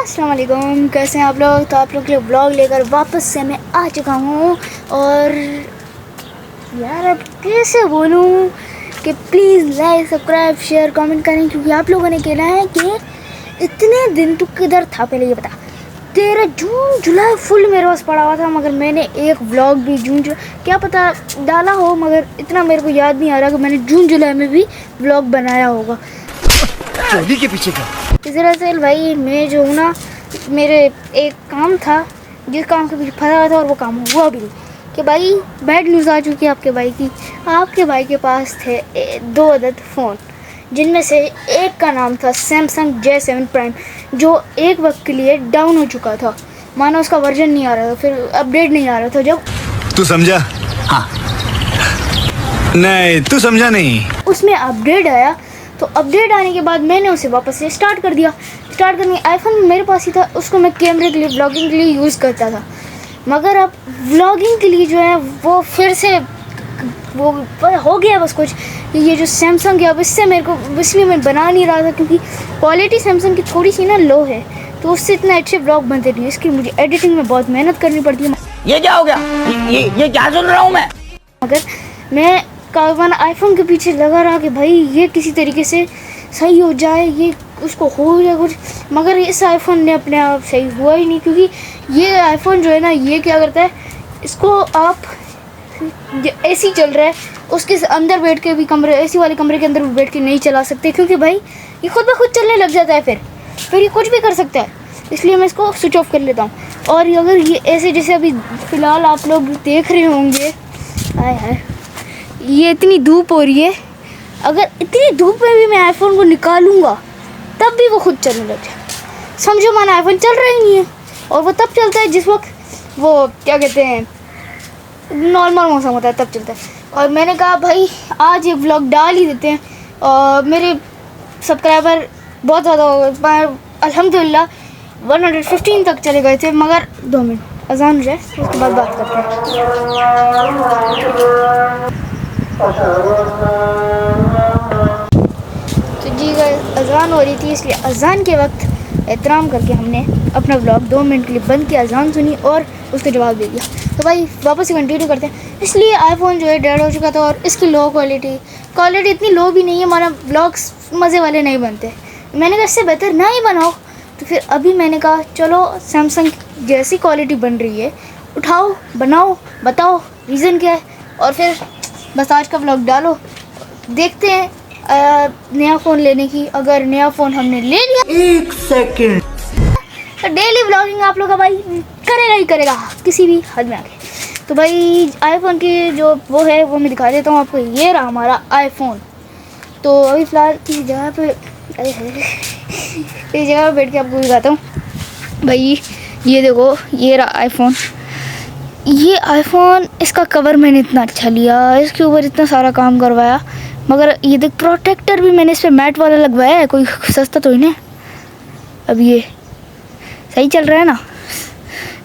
अस्सलाम वालेकुम, कैसे हैं आप लोग। तो आप लोग के लिए ब्लॉग लेकर वापस से मैं आ चुका हूँ। और यार अब कैसे बोलूँ कि please like subscribe share comment करें, क्योंकि आप लोगों ने कहना है कि इतने दिन तू किधर था। पहले ये बता, तेरा जून जुलाई फुल मेरे पास पड़ा हुआ था, मगर मैंने एक व्लॉग भी जून क्या पता डाला हो, मगर इतना मेरे को याद नहीं आ रहा कि मैंने जून जुलाई में भी व्लॉग बनाया होगा। चोली के पीछे का दरअसल भाई मैं जो हूँ ना, मेरे एक काम था जिस काम के पीछे फंसा हुआ था, और वो काम हुआ भी नहीं। कि भाई बैड न्यूज़ आ चुकी है आपके भाई की। आपके भाई के पास थे 2 अदद फ़ोन, जिनमें से एक का नाम था सैमसंग J7 प्राइम, जो एक वक्त के लिए डाउन हो चुका था। मानो उसका वर्जन नहीं आ रहा था, फिर अपडेट नहीं आ रहा था। जब तू समझा? हाँ नहीं तू समझा नहीं। उसमें अपडेट आया, तो अपडेट आने के बाद मैंने उसे वापस से स्टार्ट कर दिया। स्टार्ट करने आईफोन मेरे पास ही था, उसको मैं कैमरे के लिए ब्लॉगिंग के लिए यूज़ करता था। मगर अब व्लॉगिंग के लिए जो है वो फिर से वो हो गया बस कुछ। ये जो सैमसंग है, अब इससे मेरे को इसलिए मैं बना नहीं रहा था, क्योंकि क्वालिटी सैमसंग की थोड़ी सी ना लो है, तो उससे इतना अच्छे ब्लॉग बनते नहीं। इसकी मुझे एडिटिंग में बहुत मेहनत करनी पड़ती है। ये क्या हो गया? ये क्या सुन रहा हूँ मैं? मगर मैं कावन आईफोन के पीछे लगा रहा कि भाई ये किसी तरीके से सही हो जाए, ये उसको हो जाए कुछ। मगर इस आईफोन ने अपने आप सही हुआ ही नहीं, क्योंकि ये आईफोन जो है ना, ये क्या करता है, इसको आप एसी चल रहा है उसके अंदर बैठ के भी, कमरे एसी वाले कमरे के अंदर भी बैठ के नहीं चला सकते, क्योंकि भाई ये खुद ब खुद चलने लग जाता है। फिर ये कुछ भी कर सकता है, इसलिए मैं इसको स्विच ऑफ कर लेता हूँ। और अगर ये ऐसे जैसे अभी फ़िलहाल आप लोग देख रहे होंगे, हाय हाय ये इतनी धूप हो रही है, अगर इतनी धूप में भी मैं आईफोन को निकालूंगा तब भी वो खुद चलने लग जाए। समझो माना आईफोन चल रहा ही नहीं है, और वो तब चलता है जिस वक्त वो क्या कहते हैं नॉर्मल मौसम होता है, तब चलता है। और मैंने कहा भाई आज एक व्लॉग डाल ही देते हैं। और मेरे सब्सक्राइबर बहुत ज़्यादा हो गए, अल्हम्दुलिल्लाह 115 तक चले गए थे। मगर 2 मिनट अजान हो जाए उसके बाद बात करते हैं। तो जी गाइस अजान हो रही थी, इसलिए अजान के वक्त एहतराम करके हमने अपना व्लॉग 2 मिनट के लिए बंद किया। अजान सुनी और उसका जवाब दे दिया। तो भाई वापस से कंटिन्यू करते हैं। इसलिए आईफोन जो है डेड हो चुका था, और इसकी लो क्वालिटी इतनी लो भी नहीं है, माना व्लॉग्स मज़े वाले नहीं बनते। मैंने कहा इससे बेहतर ना ही बनाओ। तो फिर अभी मैंने कहा चलो सैमसंग जैसी क्वालिटी बन रही है, उठाओ बनाओ, बताओ रीज़न क्या है, और फिर बस आज का व्लॉग डालो। देखते हैं नया फ़ोन लेने की। अगर नया फ़ोन हमने ले लिया 1 सेकंड तो डेली व्लॉगिंग आप लोग का भाई करेगा ही करेगा, किसी भी हद में आके। तो भाई आईफोन की जो वो है वो मैं दिखा देता हूँ आपको। ये रहा हमारा आईफोन। तो अभी फ़िलहाल इस जगह पे इस जगह पे बैठ के आपको दिखाता हूँ। भाई ये देखो, ये रहा आईफोन। ये आईफोन, इसका कवर मैंने इतना अच्छा लिया, इसके ऊपर इतना सारा काम करवाया, मगर ये देख प्रोटेक्टर भी मैंने इस पर मैट वाला लगवाया है, कोई सस्ता तो ही नहीं। अब ये सही चल रहा है ना।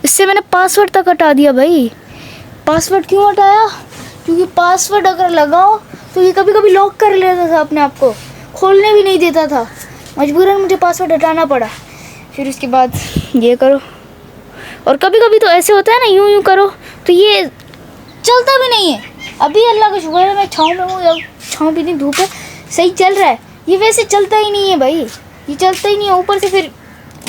इससे मैंने पासवर्ड तक हटा दिया भाई। पासवर्ड क्यों हटाया? क्योंकि पासवर्ड अगर लगाओ तो ये कभी कभी लॉक कर लेता था अपने आप को, खोलने भी नहीं देता था। मजबूरन मुझे पासवर्ड हटाना पड़ा। फिर उसके बाद ये करो, और कभी कभी तो ऐसे होता है ना, यूं करो तो ये चलता भी नहीं है। अभी अल्लाह का शुक्र है मैं छाँव में हूँ, या छाँव भी नहीं, धूप है, सही चल रहा है। ये वैसे चलता ही नहीं है भाई, ये चलता ही नहीं है। ऊपर से फिर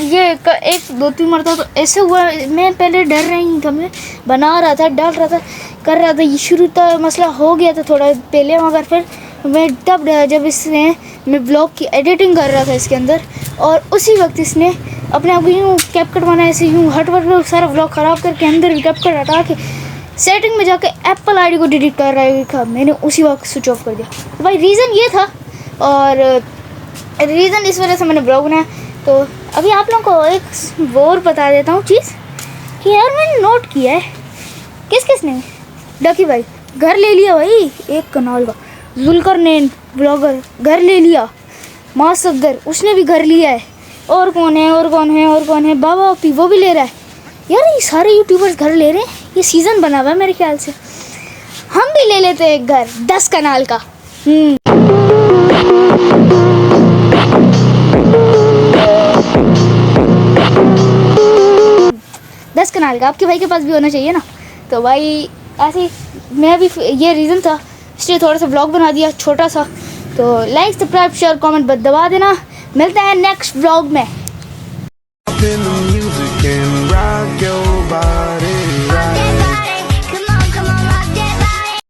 ये 1-2-3 मरतबा तो ऐसे हुआ, मैं पहले डर रही था, मैं बना रहा था, डाल रहा था, कर रहा था, ये शुरू तक मसला हो गया था थोड़ा पहले। मगर फिर मैं तब डरा जब इसने मैं ब्लॉग की एडिटिंग कर रहा था इसके अंदर, और उसी वक्त इसने अपने आप को यूँ कैपकट बनाया, ऐसे यूँ हट सारा ब्लॉग ख़राब करके अंदर कैपकट हटा के सेटिंग में जाके एप्पल आईडी को डिलीट कर रहा था। मैंने उसी वक्त स्विच ऑफ कर दिया। तो भाई रीज़न ये था, और रीज़न इस वजह से मैंने ब्लॉग बनाया। तो अभी आप लोगों को एक वो और बता देता हूँ चीज़ कि यार मैंने नोट किया है, किस ने, डकी भाई घर ले लिया भाई, एक कनाल का जुल्करनैन ब्लॉगर घर ले लिया, मासगर उसने भी घर लिया है, और कौन है बाबा पी वो भी ले रहा है। यार ये सारे यूट्यूबर्स घर ले रहे हैं, ये सीज़न बना हुआ है मेरे ख्याल से। हम भी ले लेते हैं एक घर 10 कनाल का। कनाल का, आपके भाई के पास भी होना चाहिए ना। तो भाई ऐसे ही मैं भी, ये रीज़न था इसलिए थोड़ा सा व्लॉग बना दिया छोटा सा। तो लाइक सब्सक्राइब शेयर कमेंट दबा देना। मिलते हैं नेक्स्ट व्लॉग में।